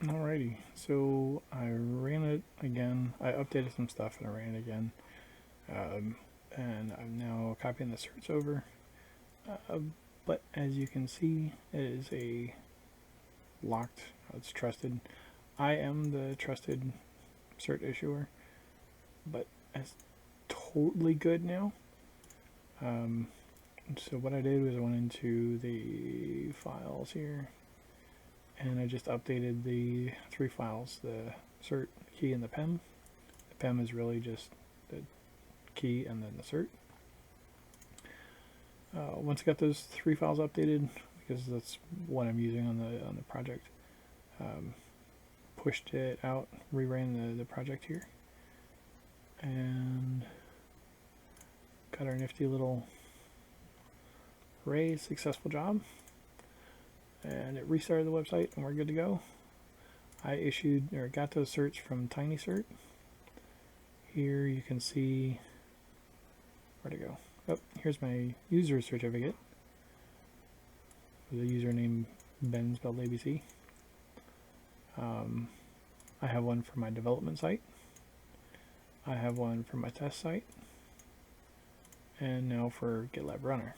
Alrighty, so I ran it again. I updated some stuff and I ran it again. And I'm now copying the certs over. But as you can see, it is a locked, it's trusted. I am the trusted cert issuer, but it's totally good now. So what I did was I went into the files here and I just updated the 3 files, the cert, key, and the PEM. The PEM is really just the key and then the cert. Once I got those 3 files updated, because that's what I'm using on the project, pushed it out, reran the project here, and got our nifty little array. Successful job. And it restarted the website and we're good to go. I issued or got those certs from TinyCert. Here you can see where to go. Oh, here's my user certificate with the username Ben SpelledABC. I have one for my development site. I have one for my test site. And now for GitLab Runner.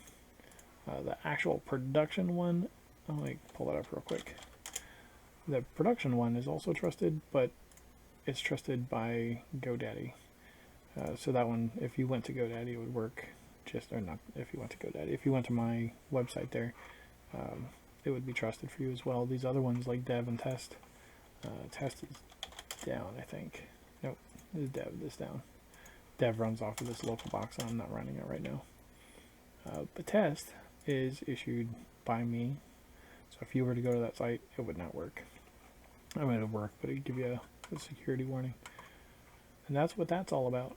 The actual production one, let me pull that up real quick. The production one is also trusted, but it's trusted by GoDaddy. So that one, if you went to GoDaddy, it would work just, or not if you went to GoDaddy, if you went to my website there, it would be trusted for you as well. These other ones like dev and test, test is down, I think. Nope, this dev is down. Dev runs off of this local box and I'm not running it right now. But test is issued by me. So if you were to go to that site, it would not work. I mean, it would work, but it would give you a security warning. And that's what that's all about.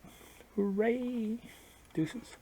Hooray! Deuces.